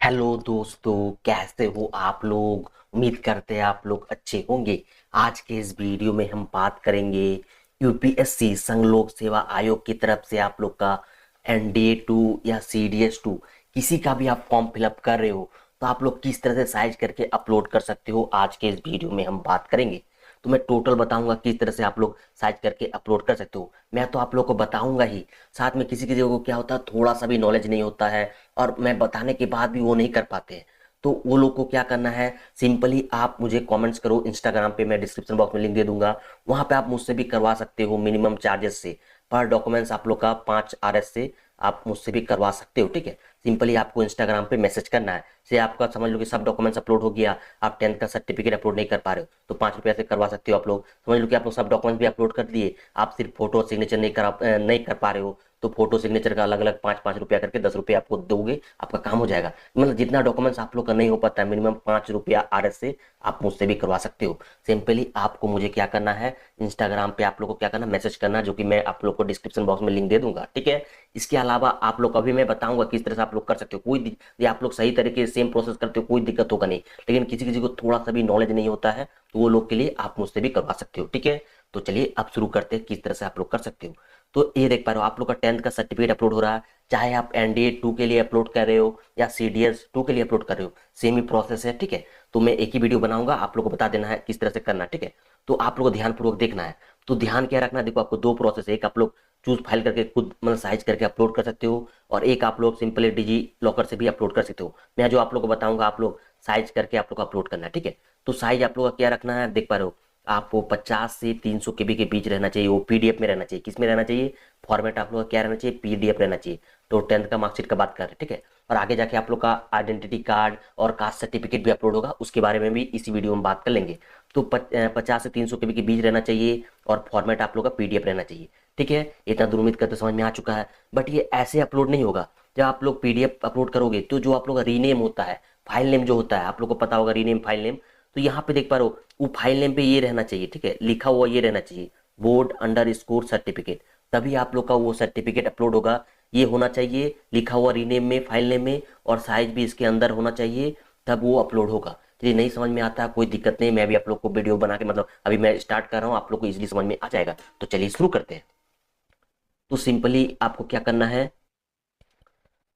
Hello दोस्तों, कैसे हो आप लोग। उम्मीद करते हैं आप लोग अच्छे होंगे। आज के इस वीडियो में हम बात करेंगे यूपीएससी संघ लोक सेवा आयोग की तरफ से आप लोग का एनडीए 2 या सीडीएस 2 किसी का भी आप फॉर्म फिलअप कर रहे हो तो आप लोग किस तरह से साइज करके अपलोड कर सकते हो, आज के इस वीडियो में हम बात करेंगे। तो मैं टोटल बताऊंगा किस तरह से आप लोग साइज करके अपलोड कर सकते हो। मैं तो आप लोग को बताऊंगा ही, साथ में किसी किसी को क्या होता है थोड़ा सा भी नॉलेज नहीं होता है और मैं बताने के बाद भी वो नहीं कर पाते हैं। तो वो लोग को क्या करना है, सिंपली आप मुझे कमेंट्स करो इंस्टाग्राम पे, मैं डिस्क्रिप्शन बॉक्स में लिंक दे दूंगा। वहां पे आप मुझसे भी करवा सकते हो मिनिमम चार्जेस से। पर डॉक्यूमेंट्स आप लोग का 5 RS से आप मुझसे भी करवा सकते हो, ठीक है। सिंपली आपको इंस्टाग्राम पे मैसेज करना है, से आपका समझ लो कि सब डॉक्यूमेंट्स अपलोड हो गया, आप 10th का सर्टिफिकेट अपलोड नहीं कर पा रहे हो तो 5 रुपये से करवा सकते हो। आप लोग समझ लो कि आप लोग सब डॉक्यूमेंट्स भी अपलोड कर दिए, आप सिर्फ फोटो और सिग्नेचर नहीं कर पा रहे हो तो फोटो सिग्नेचर का अलग अलग 5-5 रुपया करके 10 रुपये आपको दोगे, आपका काम हो जाएगा। मतलब जितना डॉक्यूमेंट्स आप लोग का नहीं हो पाता है, मिनिमम 5 रुपया RS से आप मुझसे भी करवा सकते हो। सिंपली आपको मुझे क्या करना है, इंस्टाग्राम पे आप लोग को क्या करना, मैसेज करना, जो कि मैं आप लोग को डिस्क्रिप्शन बॉक्स में लिंक दे दूंगा, ठीक है। इसके अलावा आप लोग अभी मैं बताऊंगा किस तरह से आप लोग कर सकते हो। ये आप लोग सही तरीके से सेम प्रोसेस करते हो कोई दिक्कत होगा नहीं, लेकिन किसी किसी को थोड़ा सा भी नॉलेज नहीं होता है तो वो लोग के लिए आप मुझसे भी करवा सकते हो, ठीक है। तो चलिए अब शुरू करते हैं किस तरह से आप लोग कर सकते हो। तो ये देख पा रहे हो आप लोग का 10th का सर्टिफिकेट अपलोड हो रहा है, चाहे आप एनडीए 2 के लिए अपलोड कर रहे हो या सीडीएस 2 के लिए अपलोड कर रहे हो, सेम ही प्रोसेस है, ठीक है। तो मैं एक ही वीडियो बनाऊंगा, आप लोग को बता देना है किस तरह से करना, ठीक है। तो आप लोग को ध्यानपूर्वक देखना है। तो ध्यान क्या रखना है, देखो आपको 2 प्रोसेस है, एक आप लोग चूज फाइल करके खुद मतलब साइज करके अपलोड कर सकते हो और एक आप लोग सिंपली डिजी लॉकर से भी अपलोड कर सकते हो। मैं जो आप लोग को बताऊंगा आप लोग साइज करके आप लोग को अपलोड करना है, ठीक है। तो साइज आप लोग का क्या रखना है, देख पा रहे हो आपको 50 से 300 KB के बीच रहना चाहिए, वो पीडीएफ में रहना चाहिए। किस में रहना चाहिए, फॉर्मेट आप लोग का क्या रहना चाहिए, पीडीएफ रहना चाहिए। तो 10th का मार्कशीट का बात कर रहे हैं, ठीक है। और आगे जाके आप लोग का आइडेंटिटी कार्ड और कास्ट सर्टिफिकेट भी अपलोड होगा, उसके बारे में भी इसी वीडियो में बात कर लेंगे। तो 50 से 300 KB के बीच रहना चाहिए और फॉर्मेट आप लोग का पीडीएफ रहना चाहिए, ठीक है। इतना दूर उम्मीद करते समझ में आ चुका है। बट ये ऐसे अपलोड नहीं होगा, जब आप लोग पीडीएफ अपलोड करोगे तो जो आप लोग का रीनेम होता है, फाइल नेम जो होता है, आप लोग को पता होगा रीनेम फाइल नेम, तो यहाँ पे देख पा रहे हो वो फाइल नेम पे ये रहना चाहिए, ठीक है, लिखा हुआ ये रहना चाहिए board_certificate। तभी आप लोग का वो सर्टिफिकेट अपलोड होगा। ये होना चाहिए लिखा हुआ रीनेम में, फाइल नेम में, और साइज भी इसके अंदर होना चाहिए, तब वो अपलोड होगा। चलिए नहीं समझ में आता कोई दिक्कत नहीं, मैं भी आप लोग को वीडियो बना के मतलब अभी मैं स्टार्ट कर रहा हूँ, आप लोग को इजीली समझ में आ जाएगा। तो चलिए शुरू करते हैं। तो सिंपली आपको क्या करना है,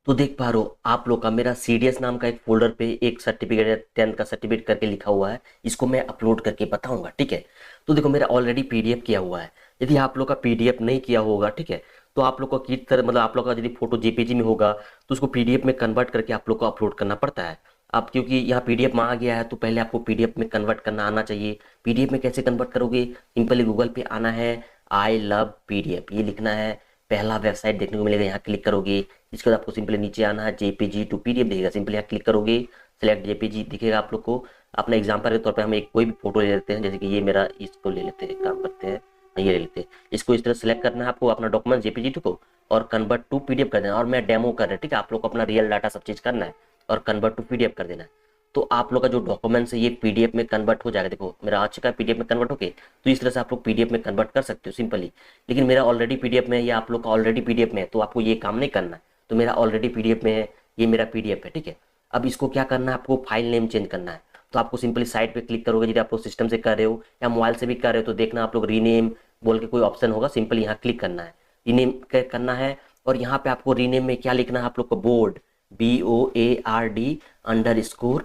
तो देख पा रहे हो आप लोग का मेरा सीडीएस नाम का एक फोल्डर पे एक सर्टिफिकेट है, 10th का सर्टिफिकेट करके लिखा हुआ है, इसको मैं अपलोड करके बताऊंगा, ठीक है। तो देखो मेरा ऑलरेडी पीडीएफ किया हुआ है। यदि आप लोग का पीडीएफ नहीं किया होगा, ठीक है, तो आप लोग का किस तरह मतलब आप लोग का यदि फोटो जेपीजी में होगा तो उसको पीडीएफ में कन्वर्ट करके आप लोग को अपलोड करना पड़ता है। अब क्योंकि यहाँ पीडीएफ में आ गया है तो पहले आपको पीडीएफ में कन्वर्ट करना आना चाहिए। पीडीएफ में कैसे कन्वर्ट करोगे, सिंपली गूगल पे आना है, आई लव पीडीएफ ये लिखना है, पहला वेबसाइट देखने को मिलेगा, यहाँ क्लिक करोगे। इसके बाद आपको सिंपली नीचे आना है, जेपीजी टू पीडीएफ दिखेगा, सिंपली यहाँ क्लिक करोगे, सिलेक्ट जेपीजी दिखेगा आप लोग को। अपना एग्जाम्पल के तौर पर हम एक कोई भी फोटो ले लेते हैं, जैसे कि ये मेरा, इसको ले लेते हैं, एक काम करते हैं, ये ले लेते हैं। इसको इस तरह सेलेक्ट करना है आपको अपना डॉक्यूमेंट जेपीजी को, और कन्वर्ट टू पीडीएफ कर देना। और मैं डेमो कर रहा हूँ, ठीक है, आप लोग को अपना रियल डाटा सब चीज करना है और कन्वर्ट टू पीडीएफ कर देना है। तो आप लोग का जो डॉक्यूमेंट्स है ये पीडीएफ में कन्वर्ट हो जाएगा। देखो मेरा आ चुका है पीडीएफ में कन्वर्ट होके, तो इस तरह से आप लोग पीडीएफ में कन्वर्ट कर सकते हो सिंपली। लेकिन मेरा ऑलरेडी पीडीएफ में है या आप लोग का ऑलरेडी पीडीएफ में है तो आपको ये काम नहीं करना है। तो मेरा ऑलरेडी पीडीएफ में है, ये मेरा पीडीएफ है, ठीक है। अब इसको क्या करना है, आपको फाइल नेम चेंज करना है। तो आपको सिंपली साइट पे क्लिक करोगे, यदि आप लोग सिस्टम से कर रहे हो या मोबाइल से भी कर रहे हो तो देखना आप लोग रीनेम बोल के कोई ऑप्शन होगा, सिंपली यहाँ क्लिक करना है, रीनेम करना है। और यहाँ पे आपको रीनेम में क्या लिखना है, आप लोग को बोर्ड BOARD_,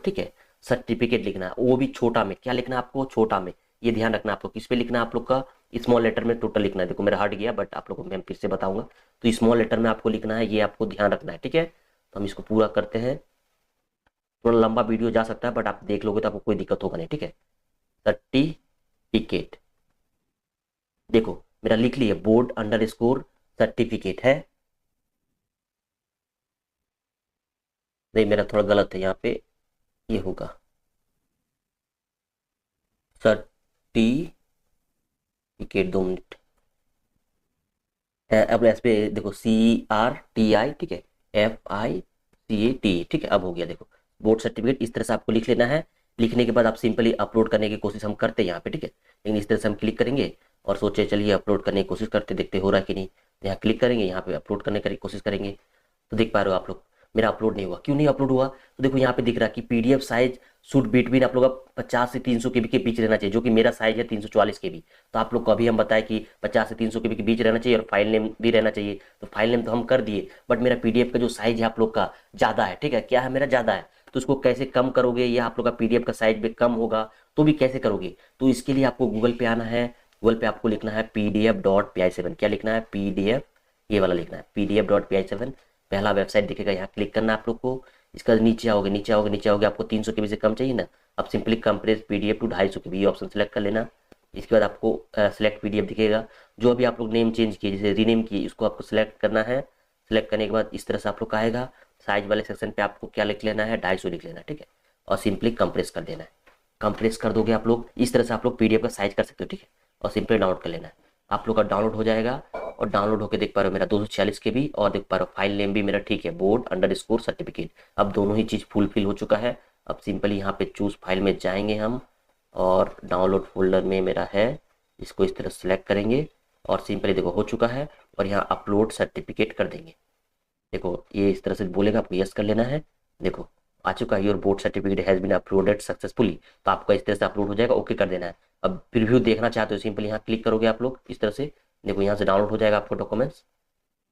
ठीक है, सर्टिफिकेट लिखना है, वो भी छोटा में। क्या लिखना है आपको, छोटा में। ये ध्यान रखना आपको किस पे लिखना है, आप लोग का स्मॉल लेटर में टोटल लिखना है। देखो मेरा हट गया बट आप लोग को मैं फिर से बताऊंगा। तो स्मॉल लेटर में आपको लिखना है, ये आपको ध्यान रखना है, ठीक है। तो हम इसको पूरा करते हैं, थोड़ा लंबा वीडियो जा सकता है बट आप देख लोगे तो आपको कोई दिक्कत होगा नहीं, ठीक है। सर्टिफिकेट देखो मेरा लिख लिया, board_certificate है, नहीं मेरा थोड़ा गलत है यहाँ पे, ये होगा सर्टिफिकेट, 2 मिनट है। अब इस पे देखो CRTI, ठीक है, FICAT, ठीक है, अब हो गया। देखो बोर्ड सर्टिफिकेट इस तरह से आपको लिख लेना है। लिखने के बाद आप सिंपली अपलोड करने की कोशिश हम करते हैं यहाँ पे, ठीक है। लेकिन इस तरह से हम क्लिक करेंगे और सोचे चलिए अपलोड करने की कोशिश करते, देखते हो रहा है कि नहीं। यहाँ क्लिक करेंगे, यहाँ पे अपलोड करने की कोशिश करेंगे। तो देख पा रहे हो आप लोग मेरा अपलोड नहीं हुआ। क्यों नहीं अपलोड हुआ? तो देखो यहाँ पे दिख रहा है कि पीडीएफ साइज शुड बिटवीन आप लोग का 50 से 300 केबी के बीच रहना चाहिए, जो कि मेरा साइज है 344 केबी। तो आप लोग को अभी हम बताए कि 50 से 300 केबी के बीच रहना चाहिए और फाइल नेम भी रहना चाहिए। तो फाइल नेम तो हम कर दिए, बट मेरा पीडीएफ का जो साइज है आप लोग का ज़्यादा है। ठीक है, क्या है, मेरा ज़्यादा है। तो उसको कैसे कम करोगे, या आप लोग का पीडीएफ का साइज भी कम होगा तो भी कैसे करोगे? तो इसके लिए आपको गूगल पे आना है। गूगल पे आपको लिखना है pdf.pi7। क्या लिखना है? पीडीएफ, ये वाला लिखना है pdf.pi7। पहला वेबसाइट दिखेगा, यहाँ क्लिक करना है आप लोग को। इसका नीचे आओगे, नीचे आओगे, नीचे आओगे, आपको 300 केबी से कम चाहिए ना। अब सिंपली कंप्रेस पीडीएफ टू 250 केबी, ये ऑप्शन सेलेक्ट कर लेना। इसके बाद आपको सेलेक्ट पीडीएफ दिखेगा। जो अभी आप लोग नेम चेंज किए, जैसे रीनेम किए, इसको आपको सेलेक्ट करना है। सेलेक्ट करने के बाद इस तरह से आप लोग का आएगा। साइज वाले सेक्शन पे आपको क्या लिख लेना है? 250 लिख लेना है। ठीक है, और सिंपली कंप्रेस कर देना है। कंप्रेस कर दोगे आप लोग, इस तरह से आप लोग पीडीएफ का साइज कर सकते हो। ठीक है, और सिंपली डाउनलोड कर लेना है। आप लोग का डाउनलोड हो जाएगा, और डाउनलोड होकर देख पा रहे हो मेरा 246 केबी, और देख पा रहे हो फाइल नेम भी मेरा ठीक है, board_certificate। अब दोनों ही चीज़ फुलफिल हो चुका है। अब सिंपली यहाँ पे चूज फाइल में जाएंगे हम, और डाउनलोड फोल्डर में मेरा है, इसको इस तरह सेलेक्ट करेंगे, और सिंपली देखो हो चुका है। और यहाँ अपलोड सर्टिफिकेट कर देंगे। देखो ये इस तरह से बोलेगा, आपको यस कर लेना है। देखो आ चुका है, your board certificate has been uploaded successfully. तो आपका इस तरह से अपलोड हो जाएगा, ओके कर देना है। अब प्रीव्यू देखना चाहते हो, सिंपली यहाँ क्लिक करोगे आप लोग इस तरह से। देखो यहाँ से डाउनलोड हो जाएगा आपको डॉक्यूमेंट्स,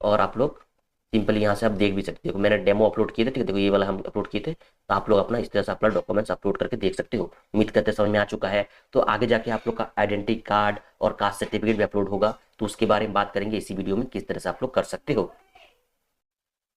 और आप लोग सिंपली यहाँ से आप देख भी सकते हो। देखो मैंने डेमो अपलोड किए थे, ठीक है, देखो ये वाला हम अपलोड किए थे। तो आप लोग अपना इस तरह से अपना डॉक्यूमेंट्स अपलोड करके देख सकते हो। उम्मीद करते समझ में आ चुका है। तो आगे जाके आप लोग का आइडेंटिटी कार्ड और कास्ट सर्टिफिकेट भी अपलोड होगा, तो उसके बारे में बात करेंगे इसी वीडियो में, किस तरह से आप लोग कर सकते हो।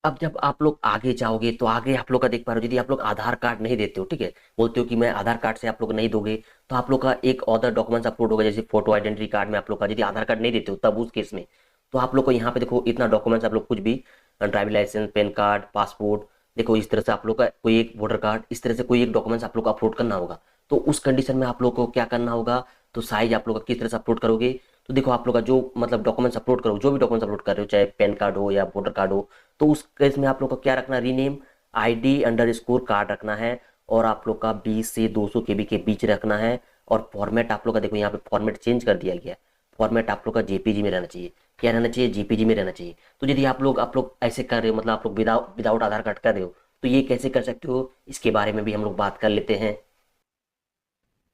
अब जब आप लोग आगे जाओगे तो आगे आप लोग का देख पा रहे हो, यदि आप लोग आधार कार्ड नहीं देते हो, ठीक है, बोलते हो कि मैं आधार कार्ड से आप लोग नहीं दोगे, तो आप लोग का एक अदर डॉक्यूमेंट्स अपलोड होगा, जैसे फोटो आइडेंटिटी कार्ड में आप लोग का यदि आधार कार्ड नहीं देते हो, तब उस केस में तो आप लोग को यहाँ पे देखो इतना डॉक्यूमेंट्स आप लोग कुछ भी, driving licence, pan card, passport, देखो इस तरह से आप लोग का कोई एक वोटर कार्ड, इस तरह से कोई एक डॉक्यूमेंट्स आप लोग को अपलोड करना होगा। तो उस कंडीशन में आप लोग को क्या करना होगा? तो साइज आप लोग का किस तरह से अपलोड करोगे? तो देखो आप लोग का जो मतलब डॉक्यूमेंट्स अपलोड करो, जो भी डॉक्यूमेंट्स अपलोड कर रहे हो, चाहे पैन कार्ड हो या वोटर कार्ड हो, तो उस केस में आप लोग का क्या रखना? रीनेम ID_कार्ड रखना है, और आप लोग का 20 से 200 केबी के बीच रखना है। और फॉर्मेट आप लोग का देखो यहाँ पे फॉर्मेट चेंज कर दिया गया है। फॉर्मेट आप लोग का जेपीजी में रहना चाहिए। क्या रहना चाहिए? जेपीजी में रहना चाहिए। तो यदि आप लोग ऐसे कर रहे हो, मतलब आप लोग विदाउट आधार कार्ड कर रहे हो, तो ये कैसे कर सकते हो, इसके बारे में भी हम लोग बात कर लेते हैं।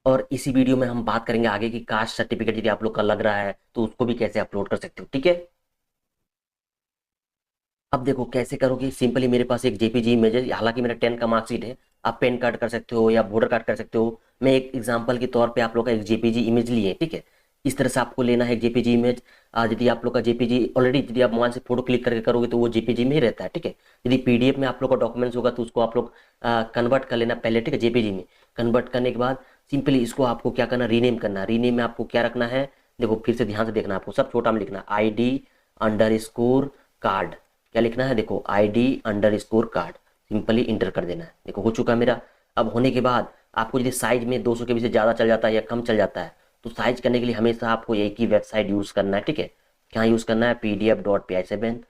और इसी वीडियो में हम बात करेंगे आगे की कास्ट सर्टिफिकेट यदि आप लोग का लग रहा है तो उसको भी कैसे अपलोड कर सकते हो। ठीक है, अब देखो कैसे करोगे। सिंपली मेरे पास एक जेपीजी इमेज है, हालांकि मेरा 10 का मार्कशीट है। आप पैन कार्ड कर सकते हो या वोटर कार्ड कर सकते हो। मैं एक एग्जांपल के तौर पे आप लोग का एक जेपीजी इमेज लिए, ठीक है। इस तरह से आपको लेना है जेपीजी इमेज। यदि आप लोग का जेपीजी ऑलरेडी, यदि आप मोबाइल से फोटो क्लिक करके करोगे तो वो जेपीजी में ही रहता है, ठीक है। यदि पीडीएफ में आप लोग का डॉक्यूमेंट्स होगा तो उसको आप लोग कन्वर्ट कर लेना पहले, ठीक है, जेपीजी में। कन्वर्ट करने के बाद सिंपली इसको आपको क्या करना? रीनेम करना। रीनेम में आपको क्या रखना है? देखो फिर से ध्यान से देखना, आपको सब छोटा में लिखना, ID_कार्ड। क्या लिखना है? देखो ID_कार्ड, सिंपली इंटर कर देना है। देखो हो चुका मेरा। अब होने के बाद आपको यदि साइज में 200 के भी से ज़्यादा चल जाता है या कम चल जाता है, तो साइज करने के लिए हमेशा आपको एक ही वेबसाइट यूज़ करना है, ठीक है। क्या यूज़ करना है? pdf.pi7।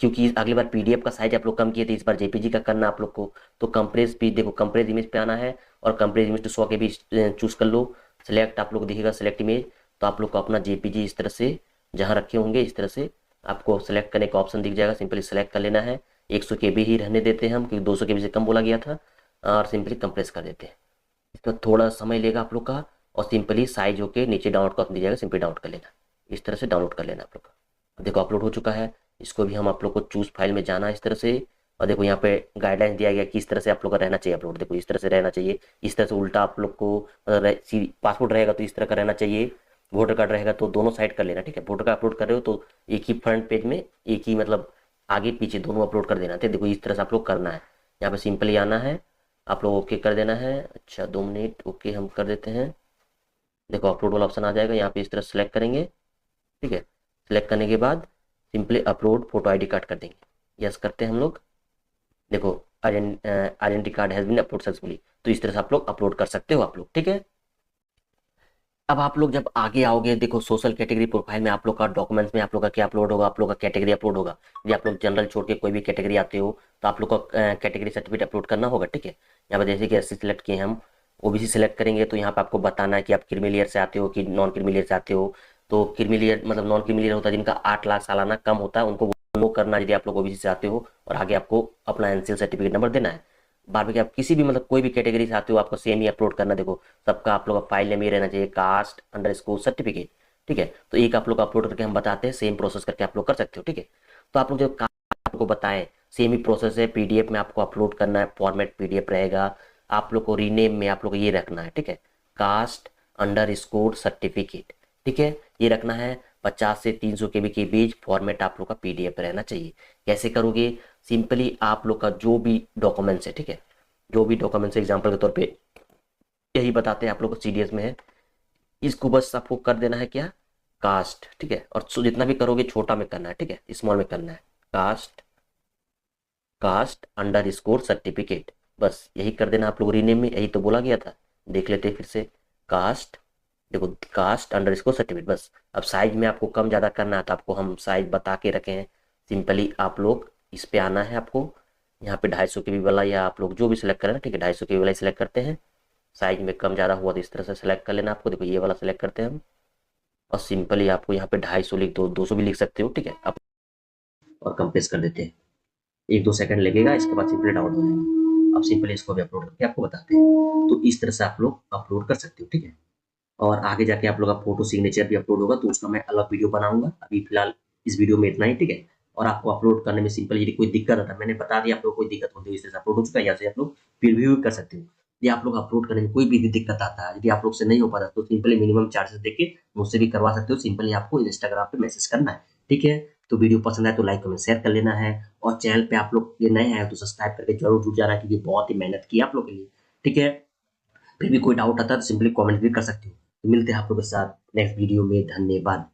क्योंकि अगली बार पीडीएफ का साइज आप लोग कम किए थे, इस बार जेपीजी का करना आप लोग को। तो कंप्रेस भी देखो, कंप्रेस इमेज पे आना है, और कंप्रेस इमेज तो 100 के भी चूज कर लो। सेलेक्ट आप लोग दिखेगा, सेलेक्ट इमेज। तो आप लोग को अपना जेपीजी इस तरह से जहाँ रखे होंगे इस तरह से आपको सेलेक्ट करने का ऑप्शन दिख जाएगा। सिंपली सेलेक्ट कर लेना है। 100 केबी ही रहने देते हैं हम, क्योंकि 200 केबी से कम बोला गया था। और सिंपली कंप्रेस कर देते हैं। इसका थोड़ा समय लेगा आप लोग का, और सिंपली साइज होके नीचे डाउनलोड का ऑप्शन दिया जाएगा, सिंपली डाउनलोड कर लेना। इस तरह से डाउनलोड कर लेना आप लोग का। देखो अपलोड हो चुका है। इसको भी हम आप लोग को चूज फाइल में जाना है इस तरह से। और देखो यहाँ पे गाइडलाइंस दिया गया कि इस तरह से आप लोग का रहना चाहिए अपलोड। देखो इस तरह से रहना चाहिए, इस तरह से उल्टा आप लोग को, पासपोर्ट रहेगा तो इस तरह का रहना चाहिए, वोटर कार्ड रहेगा तो दोनों साइड कर लेना, ठीक है। वोटर कार्ड अपलोड कर रहे हो तो एक ही फ्रंट पेज में, एक ही मतलब आगे पीछे दोनों अपलोड कर देना। देखो इस तरह से आप लोग करना है। यहाँ पे सिंपली आना है, आप लोग ओके कर देना है। अच्छा 2 मिनट, ओके हम कर देते हैं। देखो अपलोड वाला ऑप्शन आ जाएगा, यहाँ पे इस तरह सेलेक्ट करेंगे, ठीक है। सेलेक्ट करने के बाद simply upload photo ID card कर देंगे, यस करते हैं हम लोग। देखो identity card has been upload successfully. तो इस तरह से आप लोग अपलोड कर सकते हो आप लोग, ठीक है। अब आप लोग जब आगे आओगे, देखो सोशल कैटेगरी प्रोफाइल में आप लोग का डॉक्यूमेंट्स में आप लोग का क्या अपलोड होगा? आप लोग का कैटेगरी अपलोड होगा। यदि आप लोग जनरल छोड़ के कोई भी कैटेगरी आते हो तो आप लोग का कैटेगरी सर्टिफिकेट अपलोड करना होगा, ठीक है। यहाँ पर जैसे कि एससी सेलेक्ट किए हम, ओबीसी सेलेक्ट करेंगे, तो यहाँ पे आपको बताना है कि आप क्रीमी से आते हो कि नॉन क्रीमी से आते हो। तो क्रीमी मतलब नॉन क्रीमी होता है जिनका 8 लाख सालाना कम होता है, उनको नो करना यदि आप लोग ओबीसी से आते हो और आगे आपको अपना एनसीएल सर्टिफिकेट नंबर देना है। बाद में कि आप किसी भी मतलब कोई भी कैटेगरी से आते हो आपको सेम ही अपलोड करना। देखो सबका आप लोग का फाइल नेम ये रहना चाहिए कास्ट अंडरस्कोर सर्टिफिकेट, ठीक है। तो एक आप लोग अपलोड करके हम बताते हैं, सेम प्रोसेस करके आप लोग कर सकते हो, ठीक है। तो आप लोग जो आपको बताएं सेम ही प्रोसेस है, पीडीएफ में आपको अपलोड करना है, फॉर्मेट पीडीएफ रहेगा। आप लोग को रीनेम में आप लोग को ये रखना है, ठीक है, कास्ट अंडरस्कोर सर्टिफिकेट, ठीक है, ये रखना है। 50 से 300 केबी के बीच फॉर्मेट आप लोग का पीडीएफ रहना चाहिए। कैसे करोगे? सिंपली आप लोग का जो भी डॉक्यूमेंट्स है, ठीक है, जो भी डॉक्यूमेंट्स एग्जाम्पल के तौर पे यही बताते हैं आप लोग को सीडीएस में है, इसको बस आपको कर देना है क्या, कास्ट, ठीक है। और जितना भी करोगे छोटा में करना है, ठीक है, स्मॉल में करना है, कास्ट अंडरस्कोर सर्टिफिकेट, बस यही कर देना आप लोग रीनेम में, यही तो बोला गया था। देख लेते हैं फिर से, कास्ट, देखो कास्ट अंडरस्कोर सर्टिफिकेट, बस। अब साइज में आपको कम ज़्यादा करना है तो आपको हम साइज बता के रखे हैं। सिंपली आप लोग इस पे आना है आपको, यहाँ पे 250 के बी वाला या आप लोग जो भी सिलेक्ट करें ना, ठीक है, 250 के बी वाला सिलेक्ट करते हैं। साइज में कम ज़्यादा हुआ तो इस तरह से सिलेक्ट कर लेना आपको। देखो ये वाला सिलेक्ट करते हैं हम और सिंपली आपको यहाँ पे 250 लिख दो, 200 भी लिख सकते हो, ठीक है। अब और कंप्रेस कर देते हैं, 1-2 सेकंड लगेगा, इसके बाद सिंपली डाउनलोड हो जाएगा। अब सिंपली इसको भी अपलोड करके आपको बताते हैं। तो इस तरह से आप लोग अपलोड कर सकते हो, ठीक है। और आगे जाके आप लोग का फोटो सिग्नेचर भी अपलोड होगा तो उसका मैं अलग वीडियो बनाऊंगा। अभी फिलहाल इस वीडियो में इतना ही, ठीक है। और आपको अपलोड करने में सिंपल यदि कोई दिक्कत आता है, मैंने बता दिया आप लोग कोई दिक्कत होती है, इस तरह से अपलोड हो चुका है, यहाँ से आप लोग प्रीव्यू कर सकते हो। यदि आप लोग अपलोड करने में कोई भी दिक्कत आता है, यदि आप लोग से नहीं हो पाता तो सिंपली मिनिमम चार्जेस देके मुझसे भी करवा सकते हो। सिंपली आपको इंस्टाग्राम पे मैसेज करना है, ठीक है। तो वीडियो पसंद आए तो लाइक कमेंट शेयर कर लेना है, और चैनल पे आप लोग ये नए आए तो सब्सक्राइब करके जरूर जुड़ जाना, क्योंकि बहुत ही मेहनत की आप लोग के लिए, ठीक है। फिर भी कोई डाउट आता है तो सिंपली कमेंट भी कर सकते हो। तो मिलते हैं आप लोगों के साथ नेक्स्ट वीडियो में, धन्यवाद।